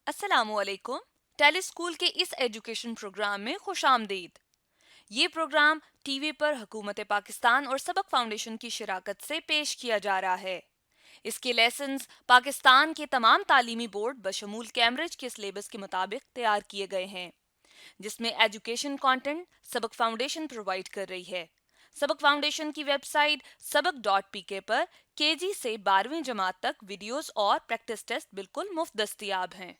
अस्सलामुअलैकुम। टेलीस्कूल के इस एजुकेशन प्रोग्राम में खुशामदीद। ये प्रोग्राम टीवी पर हुकूमत पाकिस्तान और सबक फाउंडेशन की शिराकत से पेश किया जा रहा है। इसके लेसन्स पाकिस्तान के तमाम तालीमी बोर्ड बशमूल कैम्ब्रिज के सिलेबस के मुताबिक तैयार किए गए हैं, जिसमें एजुकेशन कंटेंट सबक फाउंडेशन प्रोवाइड कर रही है। सबक फाउंडेशन की वेबसाइट सबक.pk पर केजी से 12वीं जमात तक वीडियोस और प्रैक्टिस टेस्ट बिल्कुल मुफ्त दस्तयाब हैं।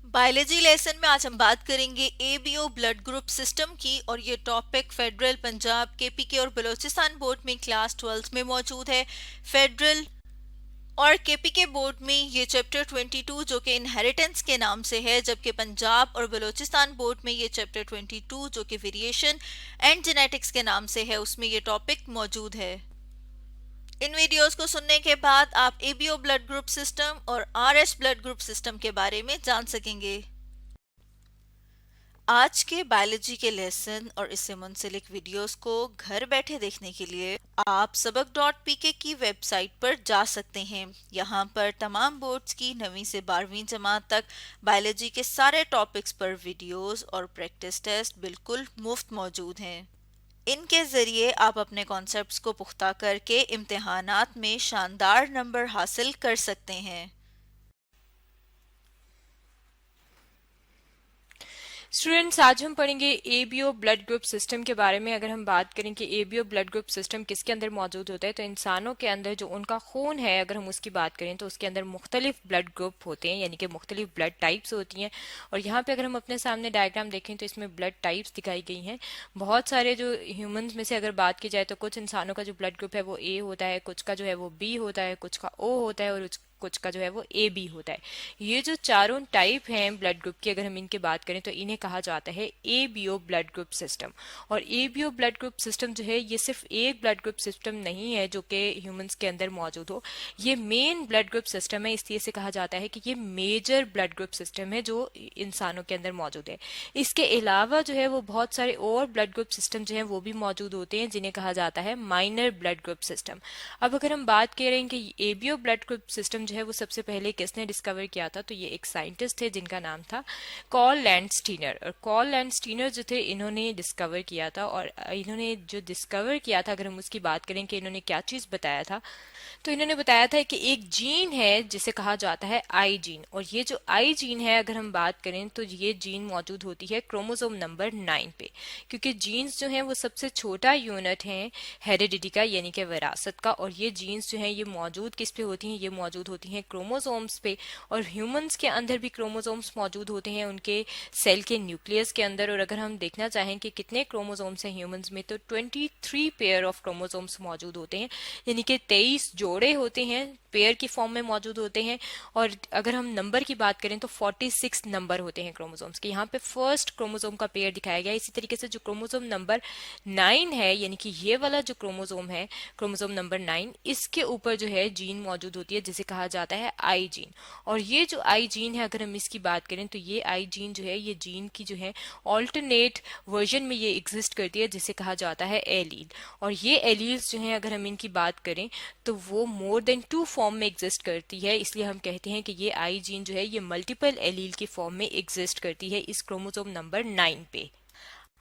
बायोलॉजी लेसन में आज हम बात करेंगे एबीओ ब्लड ग्रुप सिस्टम की और ये टॉपिक फेडरल, पंजाब, केपीके और बलूचिस्तान बोर्ड में क्लास 12 में मौजूद है। फेडरल और केपीके बोर्ड में ये चैप्टर 22 जो कि इनहेरिटेंस के नाम से है, जबकि पंजाब और बलूचिस्तान बोर्ड में ये चैप्टर 22 जो कि वेरिएशन एंड जेनेटिक्स के नाम से है, उसमें ये टॉपिक मौजूद है। इन वीडियोस को सुनने के बाद आप एबीओ ब्लड ग्रुप सिस्टम और आरएस ब्लड ग्रुप सिस्टम के बारे में जान सकेंगे। आज के बायोलॉजी के लेसन और इससे मुंसलिक वीडियोस को घर बैठे देखने के लिए आप सबक.pk की वेबसाइट पर जा सकते हैं। यहाँ पर तमाम बोर्ड्स की 9वीं से 12वीं जमात तक बायोलॉजी के सारे टॉपिक्स पर वीडियोस और प्रैक्टिस टेस्ट बिल्कुल मुफ्त मौजूद हैं। इनके ज़रिए आप अपने कॉन्सेप्ट्स को पुख्ता करके इम्तिहानात में शानदार नंबर हासिल कर सकते हैं। स्टूडेंट्स, आज हम पढ़ेंगे एबीओ ब्लड ग्रुप सिस्टम के बारे में। अगर हम बात करें कि एबीओ ब्लड ग्रुप सिस्टम किसके अंदर मौजूद होता है, तो इंसानों के अंदर जो उनका खून है, अगर हम उसकी बात करें तो उसके अंदर मुख्तलिफ ब्लड ग्रुप होते हैं, यानी कि मुख्तलिफ ब्लड टाइप्स होती हैं। और यहाँ पे अगर हम अपने सामने डायग्राम देखें तो इसमें ब्लड टाइप्स दिखाई गई हैं। बहुत सारे जो ह्यूमंस में से अगर बात की जाए तो कुछ इंसानों का जो ब्लड ग्रुप है वो ए होता है, कुछ का जो है वो बी होता है, कुछ का ओ होता है और कुछ का जो है वो ए बी होता है। ये जो चारों टाइप हैं ब्लड ग्रुप की, अगर हम इनकी बात करें तो इन्हें कहा जाता है ए बीओ ब्लड ग्रुप सिस्टम। और ए बीओ ब्लड ग्रुप सिस्टम जो है ये सिर्फ एक ब्लड ग्रुप सिस्टम नहीं है जो कि ह्यूमंस के अंदर मौजूद हो, ये मेन ब्लड ग्रुप सिस्टम है। इसलिए से कहा जाता है कि ये मेजर ब्लड ग्रुप सिस्टम है जो इंसानों के अंदर मौजूद है। इसके अलावा जो है वो बहुत सारे और ब्लड ग्रुप सिस्टम जो है वो भी मौजूद होते हैं, जिन्हें कहा जाता है माइनर ब्लड ग्रुप सिस्टम। अब अगर हम बात करें कि एबीओ ब्लड ग्रुप सिस्टम जो है वो सबसे पहले किसने डिस्कवर किया था, तो ये एक साइंटिस्ट थे जिनका नाम था कॉल लैंडस्टीनर। और कॉल लैंडस्टीनर जो थे इन्होंने डिस्कवर किया था। और इन्होंने जो डिस्कवर किया था, अगर हम उसकी बात करें कि इन्होंने क्या चीज बताया था, तो इन्होंने बताया था कि एक जीन है जिसे कहा जाता है आई जीन। और ये जो आई जीन है, अगर हम बात करें तो ये जीन मौजूद होती है क्रोमोसोम नंबर 9 पे, क्योंकि जीन्स जो हैं वो सबसे छोटा यूनिट है हेरिडिटी का, यानी कि विरासत का। और ये जीन्स जो हैं ये मौजूद किस पे होती हैं, ये मौजूद होती हैं क्रोमोसोम्स पे। और ह्यूमंस के अंदर भी क्रोमोसोम्स मौजूद होते हैं उनके सेल के न्यूक्लियस के अंदर। और अगर हम देखना चाहें कि कितने क्रोमोसोम्स हैं ह्यूमंस में, तो 23 पेयर ऑफ क्रोमोसोम्स मौजूद होते हैं, यानी कि 23 जोड़े होते हैं, पेयर की फॉर्म में मौजूद होते हैं। और अगर हम नंबर की बात करें तो 46 नंबर होते हैं क्रोमोसोम्स के। यहाँ पे फर्स्ट क्रोमोसोम का पेयर दिखाया गया। इसी तरीके से जो क्रोमोसोम नंबर 9 है, यानी कि ये वाला जो क्रोमोसोम है, क्रोमोसोम नंबर 9, इसके ऊपर जो है जीन मौजूद होती है जिसे कहा जाता है आई जीन। और ये जो आई जीन है, अगर हम इसकी बात करें तो ये आई जीन जो है ये जीन की जो है ऑल्टरनेट वर्जन में ये एग्जिस्ट करती है जिसे कहा जाता है एलील। और ये एलील्स जो हैं, अगर हम इनकी बात करें तो वो मोर देन 2 फॉर्म में एग्जिस्ट करती है। इसलिए हम कहते हैं कि ये आई जीन जो है ये मल्टीपल एलील की फॉर्म में एग्जिस्ट करती है इस क्रोमोसोम नंबर 9 पे।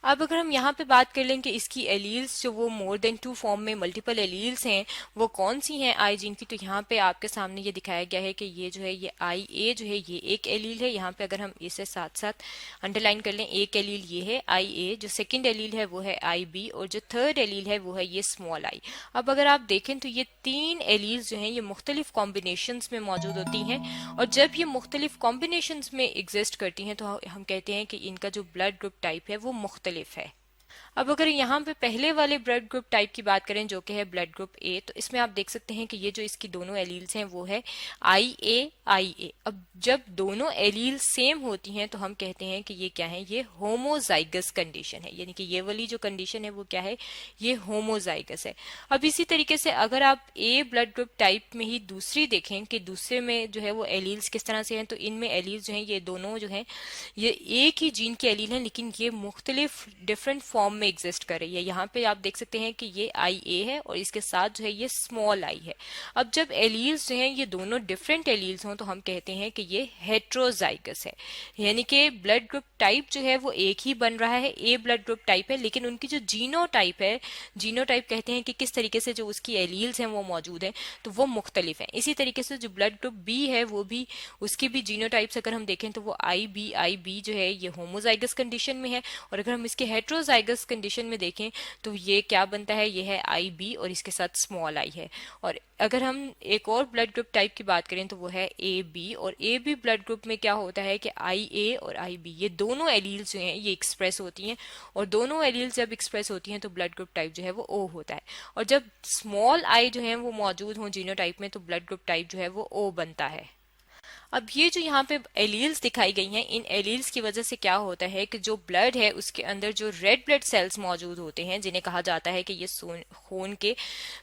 अब अगर हम यहाँ पे बात कर लें कि इसकी एलील्स जो वो मोर देन 2 फॉर्म में मल्टीपल एलील्स हैं वो कौन सी हैं आई जीन की, तो यहाँ पे आपके सामने ये दिखाया गया है कि ये जो है ये आई ए जो है ये एक एलील है। यहाँ पे अगर हम इसे साथ साथ अंडरलाइन कर लें, एक एलील ये है आई ए, जो सेकंड एलील है वो है आई बी, और जो थर्ड एलील है वो है ये स्मॉल आई। अब अगर आप देखें तो ये 3 एलील्स जो हैं ये मुख्तलिफ कॉम्बिनेशंस में मौजूद होती हैं। और जब ये मुख्तलिफ कॉम्बिनेशंस में एग्जिस्ट करती हैं तो हम कहते हैं कि इनका जो ब्लड ग्रुप टाइप है वो मुख्तलिफ है। अब अगर यहाँ पे पहले वाले ब्लड ग्रुप टाइप की बात करें जो कि है ब्लड ग्रुप ए, तो इसमें आप देख सकते हैं कि ये जो इसकी दोनों एलील्स हैं वो है आई ए आई ए। अब जब दोनों एलील सेम होती हैं तो हम कहते हैं कि ये क्या है, ये होमोजाइगस कंडीशन है, यानी कि ये वाली जो कंडीशन है वो क्या है, ये होमोजाइगस है। अब इसी तरीके से अगर आप ए ब्लड ग्रुप टाइप में ही दूसरी देखें कि दूसरे में जो है वो एलील्स किस तरह से हैं, तो इनमें एलील्स जो हैं ये दोनों जो हैं ये एक ही जीन के एलील हैं, लेकिन ये मुख्तलिफ डिफरेंट फॉर्म में एग्जिस्ट कर रही है। यहाँ पे आप देख सकते हैं कि ये आई ए है और इसके साथ जो है ये स्मॉल आई है। अब जब एलील्स जो हैं ये दोनों डिफरेंट एलील्स हों तो हम कहते हैं कि ये हेट्रोजाइगस है, यानी कि ब्लड ग्रुप टाइप जो है वो एक ही बन रहा है, ए ब्लड ग्रुप टाइप है, लेकिन उनकी जो जीनोटाइप है, जीनोटाइप कहते हैं कि किस तरीके से जो उसकी एलील्स हैं वो मौजूद हैं, तो वो मुख्तलिफ हैं। इसी तरीके से जो ब्लड ग्रुप बी है वो भी, उसकी भी जीनोटाइप्स अगर हम देखें तो वो आई बी जो है ये होमोजाइगस कंडीशन में है, और अगर हम इसके हेट्रोजाइगस कंडीशन में देखें तो ये क्या बनता है, ये है आई बी और इसके साथ स्मॉल आई है। और अगर हम एक और ब्लड ग्रुप टाइप की बात करें तो वो है ए बी, और ए बी ब्लड ग्रुप में क्या होता है कि आई ए और आई बी ये दोनों एलील्स जो हैं ये एक्सप्रेस होती हैं, और दोनों एलील्स जब एक्सप्रेस होती हैं तो ब्लड ग्रुप टाइप जो है वो ओ होता है। और जब स्मॉल आई जो है वो मौजूद हो जीनोटाइप में तो ब्लड ग्रुप टाइप जो है वो ओ बनता है। अब ये जो यहाँ पे एलील्स दिखाई गई हैं, इन एलील्स की वजह से क्या होता है कि जो ब्लड है उसके अंदर जो रेड ब्लड सेल्स मौजूद होते हैं, जिन्हें कहा जाता है कि ये खून के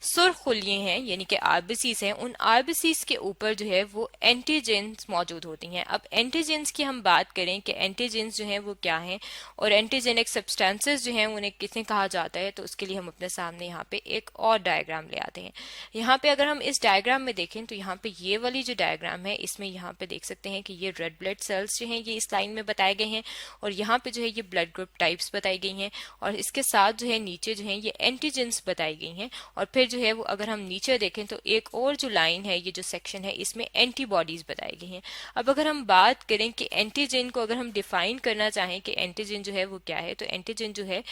सुरखुलिये हैं, यानी कि आरबीसीज हैं, उन आरबीसीज के ऊपर जो है वो एंटीजेंस मौजूद होती हैं। अब एंटीजेंस की हम बात करें कि एंटीजेंस जो हैं वो क्या हैं और एंटीजेनिक सब्सटेंसेस जो हैं उन्हें किसे कहा जाता है, तो उसके लिए हम अपने सामने यहाँ पे एक और डायग्राम ले आते हैं। यहाँ पे अगर हम इस डायग्राम में देखें तो यहाँ पे ये वाली जो डायग्राम है इसमें यहाँ पे देख सकते हैं कि ये रेड ब्लड सेल्स जो हैं ये इस लाइन में बताए गए हैं, और यहाँ पे जो है ये ब्लड ग्रुप टाइप्स बताई गई हैं, और इसके साथ जो है नीचे जो है ये एंटीजेंस बताई गई हैं। और फिर जो है वो अगर हम नीचे देखें तो एक और जो लाइन है, ये जो सेक्शन है, इसमें एंटीबॉडीज बताई गई हैं। अब अगर हम बात करें कि एंटीजन को अगर हम डिफाइन करना चाहें कि एंटीजन जो है वो क्या है, तो एंटीजन जो है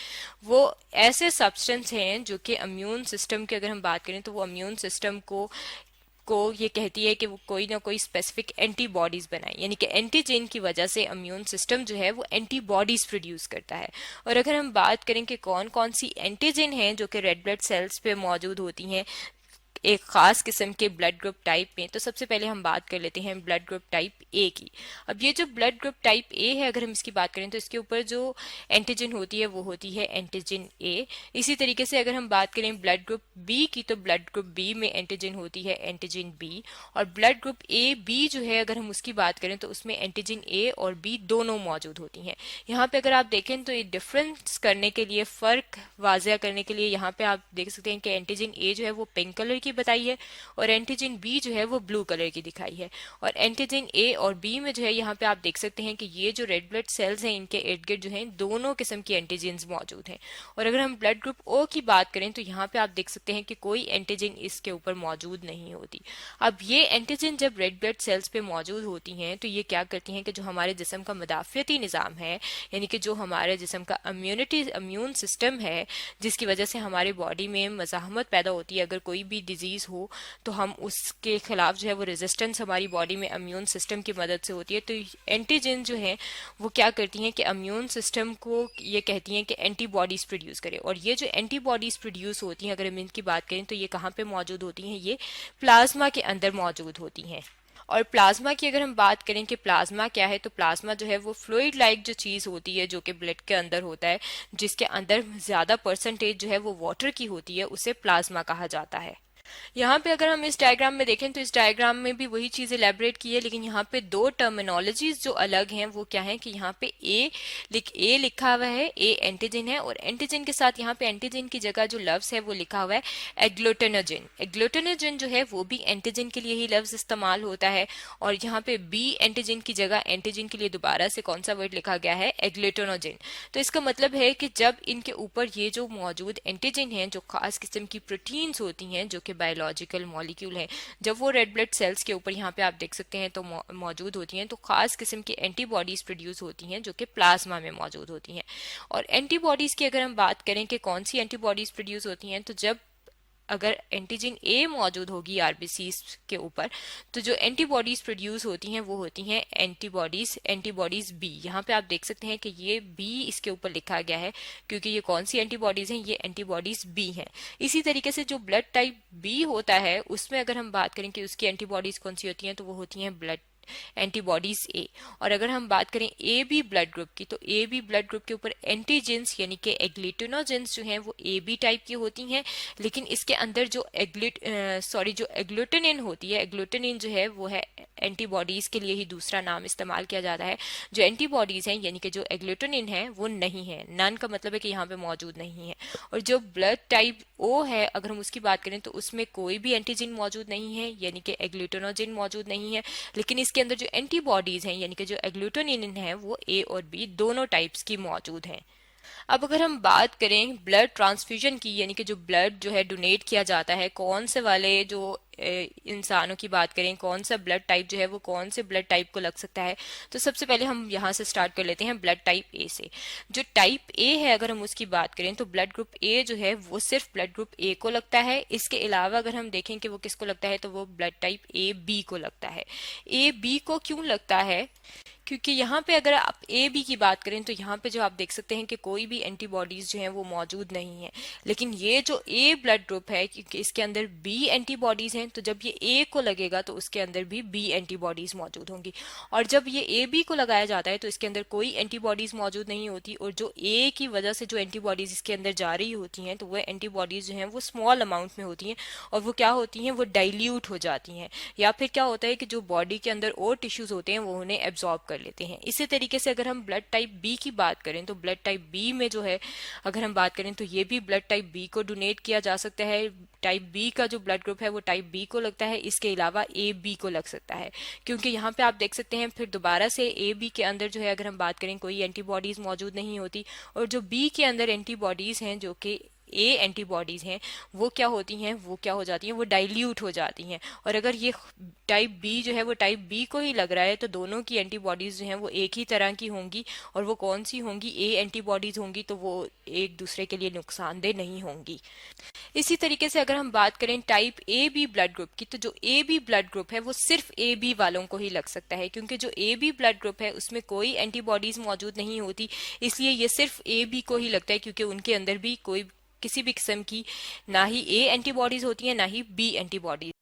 वो ऐसे सब्सटेंस हैं जो कि इम्यून सिस्टम की अगर हम बात करें तो वो इम्यून सिस्टम को ये कहती है कि वो कोई ना कोई स्पेसिफिक एंटीबॉडीज बनाए, यानी कि एंटीजन की वजह से इम्यून सिस्टम जो है वो एंटीबॉडीज प्रोड्यूस करता है। और अगर हम बात करें कि कौन कौन सी एंटीजन हैं जो कि रेड ब्लड सेल्स पे मौजूद होती हैं एक खास किस्म के ब्लड ग्रुप टाइप में, तो सबसे पहले हम बात कर लेते हैं ब्लड ग्रुप टाइप ए की। अब ये जो ब्लड ग्रुप टाइप ए है अगर हम इसकी बात करें तो इसके ऊपर जो एंटीजन होती है वो होती है एंटीजन ए। इसी तरीके से अगर हम बात करें ब्लड ग्रुप बी की तो ब्लड ग्रुप बी में एंटीजन होती है एंटीजन बी, और ब्लड ग्रुप ए बी जो है अगर हम उसकी बात करें तो उसमें एंटीजन ए और बी दोनों मौजूद होती हैं। यहाँ पे अगर आप देखें तो ये डिफरेंस करने के लिए, फर्क वाजिया करने के लिए यहाँ पे आप देख सकते हैं कि एंटीजन ए जो है वो पिंक कलर की बताई है और एंटीजन बी जो है वो ब्लू कलर की दिखाई है। और एंटीजन ए और बी में जो है यहाँ पे आप देख सकते हैं कि ये जो रेड ब्लड सेल्स हैं इनके इर्द गिर्द जो है दोनों किस्म की एंटीजन्स मौजूद हैं। और अगर हम ब्लड ग्रुप ओ की बात करें तो यहाँ पे आप देख सकते हैं कि कोई एंटीजन इसके ऊपर मौजूद नहीं होती। अब ये एंटीजन जब रेड ब्लड सेल्स पे मौजूद होती हैं तो ये क्या करती हैं कि जो हमारे जिस्म का मदाफियती निज़ाम है, यानी कि जो हमारे जिस्म का इम्यून सिस्टम है, जिसकी वजह से हमारे बॉडी में मज़ाहमत पैदा होती है, अगर कोई भी डिजीज हो तो हम उसके खिलाफ जो है वो रेजिस्टेंस हमारी बॉडी में इम्यून सिस्टम की मदद से होती है। तो एंटीजन जो है वो क्या करती हैं कि इम्यून सिस्टम को ये कहती हैं कि एंटीबॉडीज प्रोड्यूस करे, और ये जो एंटीबॉडीज प्रोड्यूस होती हैं अगर हम इनकी बात करें तो ये कहाँ पे मौजूद होती हैं, ये प्लाज्मा के अंदर मौजूद होती हैं। और प्लाज्मा की अगर हम बात करें कि प्लाज्मा क्या है, तो प्लाज्मा जो है वो फ्लूइड लाइक जो चीज़ होती है जो कि ब्लड के अंदर होता है, जिसके अंदर ज़्यादा परसेंटेज जो है वो वाटर की होती है, उसे प्लाज्मा कहा जाता है। यहाँ पे अगर हम इस डायग्राम में देखें तो इस डायग्राम में भी वही चीज़ एलैबोरेट की है, लेकिन यहाँ पे दो टर्मिनोलॉजीज जो अलग हैं वो क्या है कि यहाँ पे ए लिखा हुआ है, ए एंटीजन है, और एंटीजन के साथ यहाँ पे एंटीजन की जगह जो लफ्ज है वो लिखा हुआ है एग्लूटिनोजन। एग्लूटिनोजन जो है वो भी एंटीजन के लिए ही लफ्ज इस्तेमाल होता है, और यहाँ पे बी एंटीजन की जगह एंटीजन के लिए दोबारा से कौन सा वर्ड लिखा गया है, एग्लूटिनोजन। तो इसका मतलब है कि जब इनके ऊपर ये जो मौजूद एंटीजन हैं जो खास किस्म की प्रोटीन्स होती हैं जो कि बायोलॉजिकल मॉलिक्यूल है, जब वो रेड ब्लड सेल्स के ऊपर यहाँ पे आप देख सकते हैं तो मौजूद होती हैं, तो खास किस्म की एंटीबॉडीज प्रोड्यूस होती हैं जो कि प्लाज्मा में मौजूद होती हैं। और एंटीबॉडीज की अगर हम बात करें कि कौन सी एंटीबॉडीज प्रोड्यूस होती हैं, तो जब अगर एंटीजन ए मौजूद होगी आरबीसीज के ऊपर तो जो एंटीबॉडीज प्रोड्यूस होती हैं वो होती हैं एंटीबॉडीज बी। यहाँ पे आप देख सकते हैं कि ये बी इसके ऊपर लिखा गया है क्योंकि ये कौन सी एंटीबॉडीज हैं, ये एंटीबॉडीज बी हैं। इसी तरीके से जो ब्लड टाइप बी होता है उसमें अगर हम बात करें कि उसकी एंटीबॉडीज कौन सी होती हैं, तो वो होती हैं ब्लड एंटीबॉडीज ए। और अगर हम बात करें ए बी ब्लड ग्रुप की, तो ए बी ब्लड ग्रुप के ऊपर एंटीजेंस यानी कि एग्लूटिनोजेंस जो हैं वो ए बी टाइप की होती हैं, लेकिन इसके अंदर जो एग्लूटिनिन होती है, एग्लूटिनिन जो है वो है एंटीबॉडीज के लिए ही दूसरा नाम इस्तेमाल किया जाता है। जो एंटीबॉडीज हैं यानी कि जो एग्लूटिनिन है वो नहीं है, नन का मतलब है कि यहाँ पे मौजूद नहीं है। और जो ब्लड टाइप ओ है अगर हम उसकी बात करें तो उसमें कोई भी एंटीजन मौजूद नहीं है यानी कि एग्लूटिनोजिन मौजूद नहीं है, लेकिन इसके अंदर जो एंटीबॉडीज हैं यानी कि जो एग्लूटिनिन है वो ए और बी दोनों टाइप्स की मौजूद हैं। अब अगर हम बात करें ब्लड ट्रांसफ्यूजन की, यानी कि जो ब्लड जो है डोनेट किया जाता है, कौन से वाले जो इंसानों की बात करें, कौन सा ब्लड टाइप जो है वो कौन से ब्लड टाइप को लग सकता है, तो सबसे पहले हम यहाँ से स्टार्ट कर लेते हैं ब्लड टाइप ए से। जो टाइप ए है अगर हम उसकी बात करें तो ब्लड ग्रुप ए जो है वो सिर्फ ब्लड ग्रुप ए को लगता है। इसके अलावा अगर हम देखें कि वो किसको लगता है तो वो ब्लड टाइप ए बी को लगता है। ए बी को क्यों लगता है? क्योंकि यहाँ पे अगर आप ए बी की बात करें तो यहाँ पे जो आप देख सकते हैं कि कोई भी एंटीबॉडीज जो हैं वो मौजूद नहीं है, लेकिन ये जो ए ब्लड ग्रुप है क्योंकि इसके अंदर बी एंटीबॉडीज हैं, तो जब ये ए को लगेगा तो उसके अंदर भी बी एंटीबॉडीज मौजूद होंगी। और जब ये ए बी को लगाया जाता है तो इसके अंदर कोई एंटीबॉडीज मौजूद नहीं होती, और जो ए की वजह से जो एंटीबॉडीज इसके अंदर जा रही होती हैं तो वह एंटीबॉडीज जो हैं वो स्मॉल अमाउंट में होती हैं, और वो क्या होती हैं, वो डाइल्यूट हो जाती हैं, या फिर क्या होता है कि जो बॉडी के अंदर और टिश्यूज होते हैं वो उन्हें एब्जॉर्ब कर लेते हैं। इसी तरीके से अगर हम ब्लड टाइप बी की बात करें तो ब्लड टाइप बी में जो है अगर हम बात करें तो ये भी ब्लड टाइप बी को डोनेट किया जा सकता है। टाइप बी का जो ब्लड ग्रुप है वो टाइप बी को लगता है, इसके अलावा ए बी को लग सकता है, क्योंकि यहाँ पे आप देख सकते हैं फिर दोबारा से ए बी के अंदर जो है अगर हम बात करें कोई एंटीबॉडीज मौजूद नहीं होती, और जो बी के अंदर एंटीबॉडीज हैं जो कि ए एंटीबॉडीज हैं वो क्या होती हैं, वो क्या हो जाती हैं, वो डाइल्यूट हो जाती हैं। और अगर ये टाइप बी जो है वो टाइप बी को ही लग रहा है तो दोनों की एंटीबॉडीज जो हैं वो एक ही तरह की होंगी, और वो कौन सी होंगी, ए एंटीबॉडीज होंगी, तो वो एक दूसरे के लिए नुकसानदेह नहीं होंगी। इसी तरीके से अगर हम बात करें type A B blood group की, तो जो ए बी ब्लड ग्रुप है वो सिर्फ ए बी वालों को ही लग सकता है, क्योंकि जो ए बी ब्लड ग्रुप है उसमें कोई एंटीबॉडीज मौजूद नहीं होती, इसलिए ये सिर्फ ए बी को ही लगता है, क्योंकि उनके अंदर भी कोई किसी भी किस्म की ना ही ए एंटीबॉडीज होती हैं ना ही बी एंटीबॉडीज।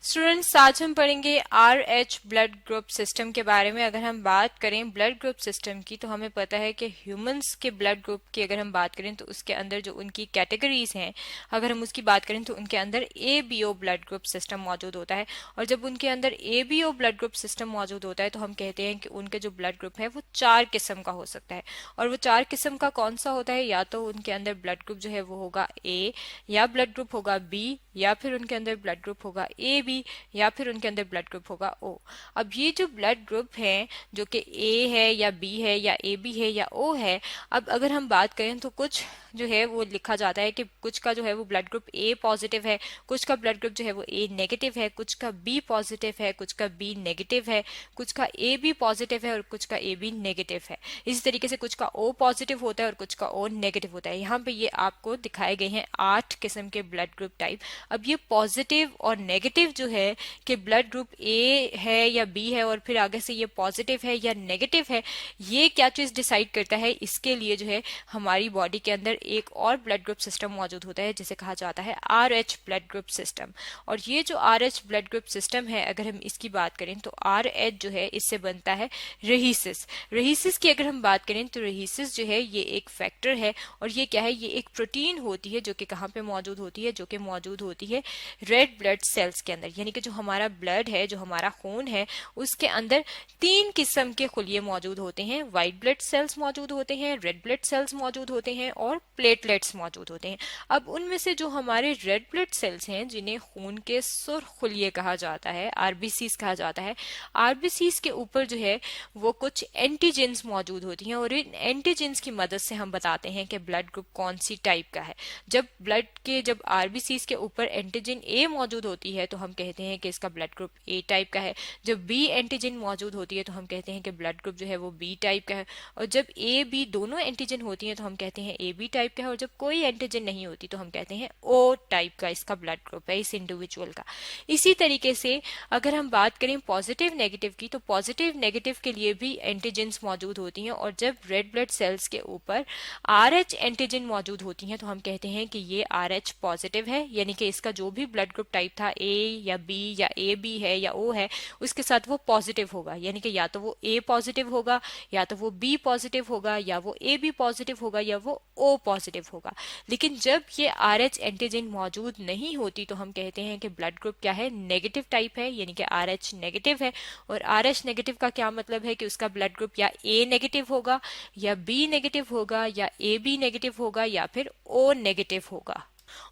स्टूडेंट्स आज हम पढ़ेंगे R H blood group system के बारे में। अगर हम बात करें ब्लड ग्रुप सिस्टम की तो हमें पता है कि ह्यूमंस के ब्लड ग्रुप की अगर हम बात करें तो उसके अंदर जो उनकी कैटेगरीज हैं अगर हम उसकी बात करें तो उनके अंदर A B O blood group system मौजूद होता है। और जब उनके अंदर A B O blood group system मौजूद होता है तो हम कहते हैं कि उनके जो ब्लड ग्रुप है वो 4 किस्म का हो सकता है। और वो 4 किस्म का कौन सा होता है, या तो उनके अंदर ब्लड ग्रुप जो है वो होगा ए, या ब्लड ग्रुप होगा बी, या फिर उनके अंदर ब्लड ग्रुप होगा ए बी, या फिर उनके अंदर ब्लड ग्रुप होगा ओ। अब ये जो ब्लड ग्रुप है जो कि ए है या बी है या ए बी है या ओ है, अब अगर हम बात करें तो कुछ जो है वो लिखा जाता है कि कुछ का जो है वो ब्लड ग्रुप ए पॉजिटिव है, कुछ का ब्लड ग्रुप जो है वो ए नेगेटिव है, कुछ का बी पॉजिटिव है, कुछ का बी नेगेटिव है, कुछ का ए बी पॉजिटिव है और कुछ का ए बी नेगेटिव है। इसी तरीके से कुछ का ओ पॉजिटिव होता है और कुछ का ओ नेगेटिव होता है। यहाँ पे ये आपको दिखाए गए हैं 8 किस्म के ब्लड ग्रुप टाइप। अब ये पॉजिटिव और नेगेटिव जो है कि ब्लड ग्रुप ए है या बी है और फिर आगे से ये पॉजिटिव है या नेगेटिव है, ये क्या चीज डिसाइड करता है, इसके लिए जो है हमारी बॉडी के अंदर एक और ब्लड ग्रुप सिस्टम मौजूद होता है जिसे कहा जाता है R H blood group system. और ये जो R H blood group system है अगर हम इसकी बात करें तो आर एच जो है इससे बनता है रहीसिस। रहीसिस की अगर हम बात करें तो रहीसिस जो है ये एक फैक्टर है, और ये क्या है, ये एक प्रोटीन होती है जो कि कहाँ पे मौजूद होती है, जो कि मौजूद होती है रेड ब्लड सेल्स के अंदर। यानी कि जो हमारा ब्लड है, जो हमारा खून है, उसके अंदर 3 किस्म के खुलिये मौजूद होते हैं। व्हाइट ब्लड सेल्स मौजूद होते हैं, रेड ब्लड सेल्स मौजूद होते हैं और प्लेटलेट्स मौजूद होते हैं। अब उनमें से जो हमारे रेड ब्लड सेल्स हैं जिन्हें खून के सुर्ख खुलिये कहा जाता है, आरबीसीज कहा जाता है, आरबीसीज के ऊपर जो है वो कुछ एंटीजेंस मौजूद होती हैं, और इन एंटीजेंस की मदद से हम बताते हैं कि ब्लड ग्रुप कौन सी टाइप का है। जब आरबीसीज के ऊपर एंटीजन ए मौजूद होती है तो हम हम कहते हैं कि इसका ब्लड ग्रुप ए टाइप का है। जब बी एंटीजन मौजूद होती है तो हम कहते हैं कि ब्लड ग्रुप जो है वो बी टाइप का है। और जब ए बी दोनों एंटीजन होती हैं तो हम कहते हैं ए बी टाइप का है। और जब कोई एंटीजन नहीं होती तो हम कहते हैं ओ टाइप का इसका ब्लड ग्रुप है इस इंडिविजुअल का। इसी तरीके से अगर हम बात करें पॉजिटिव नेगेटिव की, तो पॉजिटिव नेगेटिव के लिए भी एंटीजेंस मौजूद होती हैं। और जब रेड ब्लड सेल्स के ऊपर आर एच एंटीजन मौजूद होती हैं तो हम कहते हैं कि ये आर एच पॉजिटिव है, यानी कि इसका जो भी ब्लड ग्रुप टाइप था ए या बी या ए बी है या ओ है, उसके साथ वो पॉजिटिव होगा। यानी कि या तो वो ए पॉजिटिव होगा, या तो वो बी पॉजिटिव होगा, या वो ए बी पॉजिटिव होगा, या वो ओ पॉजिटिव होगा। लेकिन जब ये आर एच एंटीजन मौजूद नहीं होती तो हम कहते हैं कि ब्लड ग्रुप क्या है, नेगेटिव टाइप है, यानी कि आर एच नेगेटिव है। और आर एच नेगेटिव का क्या मतलब है कि उसका ब्लड ग्रुप या ए नेगेटिव होगा, या बी नेगेटिव होगा, या ए बी नेगेटिव होगा, या फिर ओ नेगेटिव होगा।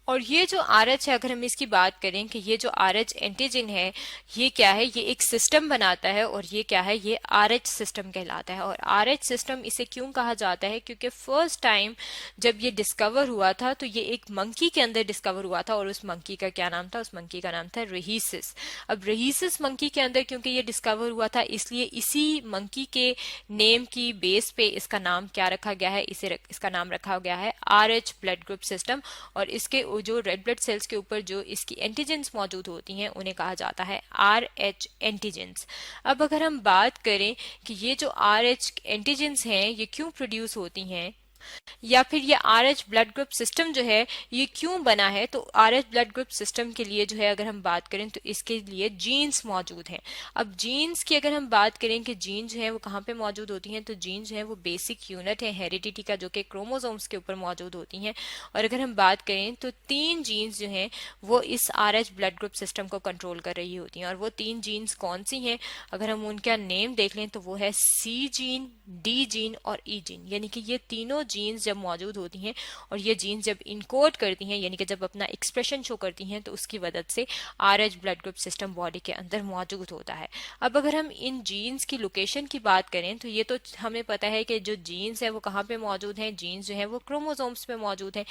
और ये जो आर एच है, अगर हम इसकी बात करें कि ये जो आर एच एंटीजन है ये क्या है, ये एक सिस्टम बनाता है। और ये क्या है, ये आर एच सिस्टम कहलाता है। और आर एच सिस्टम इसे क्यों कहा जाता है, क्योंकि फर्स्ट टाइम जब ये डिस्कवर हुआ था तो ये एक मंकी के अंदर डिस्कवर हुआ था। और उस मंकी का क्या नाम था, उस मंकी का नाम था रहीसिस। अब रहीसिस मंकी के अंदर क्योंकि ये डिस्कवर हुआ था, इसलिए इसी मंकी के नेम की बेस पे इसका नाम क्या रखा गया है, इसका नाम रखा गया है R H blood group system. और इसके जो रेड ब्लड सेल्स के ऊपर जो इसकी एंटीजेंस मौजूद होती हैं उन्हें कहा जाता है आर एच एंटीजेंस। अब अगर हम बात करें कि ये जो आर एच एंटीजेंस हैं ये क्यों प्रोड्यूस होती हैं, या फिर ये R H blood group system जो है ये क्यों बना है, तो R H blood group system के लिए जो है अगर हम बात करें तो इसके लिए जीन्स मौजूद हैं। अब जीन्स की अगर हम बात करें कि जीन जो है वो कहाँ पे मौजूद होती हैं, तो जीन जो है वो बेसिक यूनिट है हेरिडिटी का, जो कि क्रोमोसोम्स के ऊपर मौजूद होती हैं। और अगर हम बात करें तो 3 जीन्स जो हैं वो इस R H blood group system को कंट्रोल कर रही होती हैं। और वो 3 जीन्स कौन सी हैं, अगर हम उनका नेम देख लें तो वो है सी जीन, डी जीन और ई जीन। यानी कि ये तीनों जीन्स जब मौजूद होती हैं और ये जीन्स जब इनकोड करती हैं, यानी कि जब अपना एक्सप्रेशन शो करती हैं, तो उसकी मदद से R H blood group system body के अंदर मौजूद होता है। अब अगर हम इन जीन्स की लोकेशन की बात करें तो ये तो हमें पता है कि जो जीन्स है वो कहाँ पे मौजूद हैं, जीन्स जो है वो क्रोमोसोम्स में मौजूद हैं।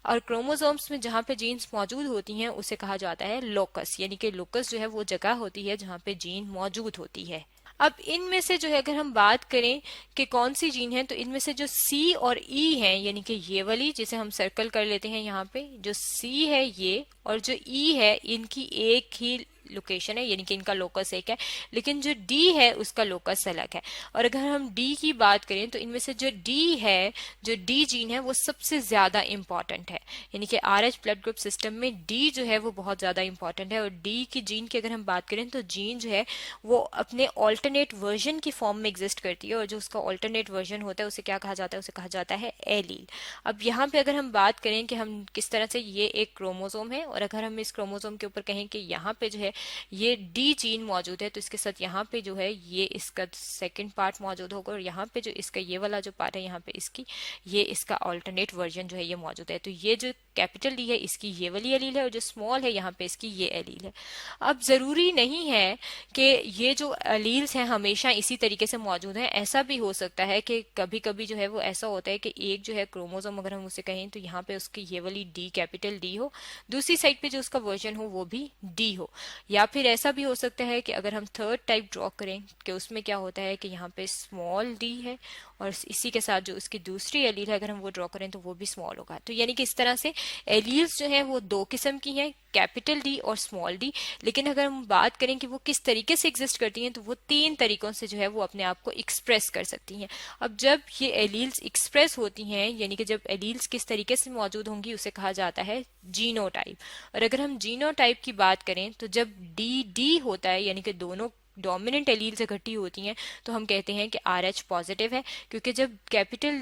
और क्रोमोसोम्स में जहाँ पे जीन्स मौजूद होती हैं उसे कहा जाता है लोकस, यानी कि लोकस जो है वो जगह होती है जहाँ पे जीन मौजूद होती है। अब इनमें से जो है अगर हम बात करें कि कौन सी जीन है, तो इनमें से जो सी और ई है, यानी कि ये वाली जिसे हम सर्कल कर लेते हैं यहाँ पे, जो सी है ये और जो ई है, इनकी एक ही लोकेशन है, यानी कि इनका लोकस एक है। लेकिन जो डी है उसका लोकस अलग है। और अगर हम डी की बात करें तो इनमें से जो डी है, जो डी जीन है वो सबसे ज्यादा इंपॉर्टेंट है। यानी कि R H blood group system में डी जो है वो बहुत ज्यादा इंपॉर्टेंट है। और डी की जीन की अगर हम बात करें तो जीन जो है वो अपने ऑल्टरनेट वर्जन की फॉर्म में एग्जिस्ट करती है। और जो उसका ऑल्टरनेट वर्जन होता है उसे क्या कहा जाता है, उसे कहा जाता है एलील। अब यहाँ पे अगर हम बात करें कि हम किस तरह से, ये एक क्रोमोसोम है और अगर हम इस क्रोमोसोम के ऊपर कहें कि यहाँ पे जो है ये डी जीन मौजूद है, तो इसके साथ यहाँ पे जो है ये इसका सेकंड पार्ट मौजूद होगा। और यहाँ पे जो इसका ये वाला जो पार्ट है यहाँ पे इसकी ये इसका ऑल्टरनेट वर्जन जो है ये मौजूद है। तो ये जो कैपिटल डी है इसकी ये वाली एलील है और जो स्मॉल है यहाँ पे इसकी ये एलील है। अब जरूरी नहीं है कि ये जो एलील्स हैं हमेशा इसी तरीके से मौजूद हैं। ऐसा भी हो सकता है कि कभी कभी जो है वो ऐसा होता है कि एक जो है क्रोमोसोम अगर हम उसे कहें तो यहाँ पे उसकी ये वाली डी कैपिटल डी हो, दूसरी साइड पे जो उसका वर्जन हो वो भी डी हो। या फिर ऐसा भी हो सकता है कि अगर हम थर्ड टाइप ड्रॉ करें कि उसमें क्या होता है कि यहाँ पे स्मॉल डी है और इसी के साथ जो उसकी दूसरी एलील है अगर हम वो ड्रॉ करें तो वो भी स्मॉल होगा। तो यानी कि इस तरह से एलील्स जो है वो 2 किस्म की हैं, कैपिटल डी और स्मॉल डी। लेकिन अगर हम बात करें कि वो किस तरीके से एग्जिस्ट करती हैं तो वो 3 तरीकों से जो है वो अपने आप को एक्सप्रेस कर सकती हैं। अब जब ये एलील्स एक्सप्रेस होती हैं, यानी कि जब एलील्स किस तरीके से मौजूद होंगी उसे कहा जाता है जीनोटाइप। और अगर हम जीनोटाइप की बात करें तो जब डी डी होता है, यानी कि दोनों डोमिनेंट एलील से इकट्ठी होती हैं, तो हम कहते हैं कि आर एच पॉजिटिव है। क्योंकि जब कैपिटल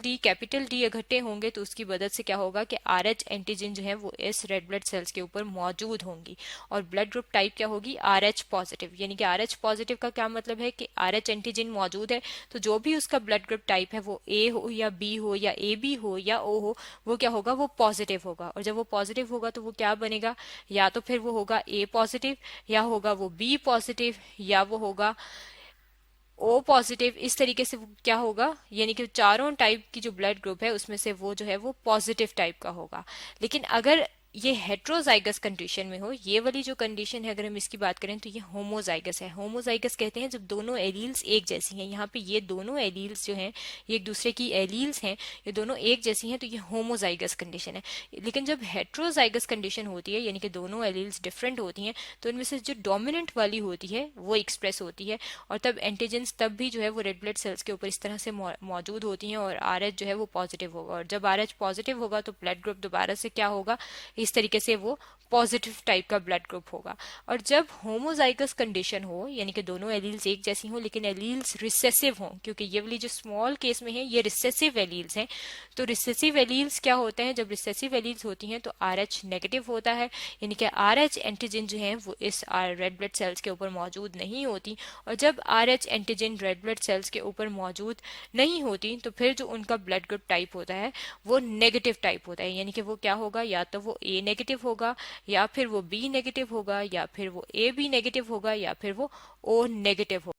डी इकट्ठे होंगे तो उसकी मदद से क्या होगा कि आर एच एंटीजन जो है वो इस रेड ब्लड सेल्स के ऊपर मौजूद होंगी और ब्लड ग्रुप टाइप क्या होगी, आर एच पॉजिटिव। यानी कि आर एच पॉजिटिव का क्या मतलब है कि आर एच एंटीजन मौजूद है तो जो भी उसका ब्लड ग्रुप टाइप है वो ए हो या बी हो या ए बी हो या ओ हो, वो क्या होगा, वो पॉजिटिव होगा। और जब वो पॉजिटिव होगा तो वो क्या बनेगा, या तो फिर वो होगा ए पॉजिटिव, या होगा वो बी पॉजिटिव, या वो होगा ओ पॉजिटिव। इस तरीके से वो क्या होगा, यानी कि चारों टाइप की जो ब्लड ग्रुप है उसमें से वो जो है वो पॉजिटिव टाइप का होगा। लेकिन अगर ये हेट्रोजाइगस कंडीशन में हो, ये वाली जो कंडीशन है अगर हम इसकी बात करें तो ये होमोजाइगस है। होमोजाइगस कहते हैं जब दोनों एलील्स एक जैसी हैं। यहाँ पे ये दोनों एलील्स जो हैं ये एक दूसरे की एलील्स हैं, ये दोनों एक जैसी हैं, तो ये होमोजाइगस कंडीशन है। लेकिन जब हेट्रोजाइगस कंडीशन होती है यानी कि दोनों एलील्स डिफरेंट होती हैं तो इनमें से जो डोमिनेंट वाली होती है वो एक्सप्रेस होती है, और तब एंटीजेंस तब भी जो है वो रेड ब्लड सेल्स के ऊपर इस तरह से मौजूद होती हैं और आरएच जो है वो पॉजिटिव होगा। और जब आरएच पॉजिटिव होगा तो ब्लड ग्रुप दोबारा से क्या होगा, इस तरीके से वो पॉजिटिव टाइप का ब्लड ग्रुप होगा। और जब होमोजाइगस कंडीशन हो यानी कि दोनों एलील्स एक जैसी हो लेकिन एलील्स रिसेसिव हों, क्योंकि ये वाली जो स्मॉल केस में है ये रिसेसिव एलील्स हैं, तो रिसेसिव एलील्स क्या होते हैं, जब रिसेसिव एलील्स होती हैं तो आरएच नेगेटिव होता है, यानी कि आरएच एंटीजन जो है वो इस रेड ब्लड सेल्स के ऊपर मौजूद नहीं होती। और जब RH antigen red blood cells के ऊपर मौजूद नहीं होती तो फिर जो उनका ब्लड ग्रुप टाइप होता है वो नेगेटिव टाइप होता है, यानी कि वो क्या होगा, या तो वो ए नेगेटिव होगा, या फिर वो बी नेगेटिव होगा, या फिर वो ए बी नेगेटिव होगा, या फिर वो ओ नेगेटिव होगा।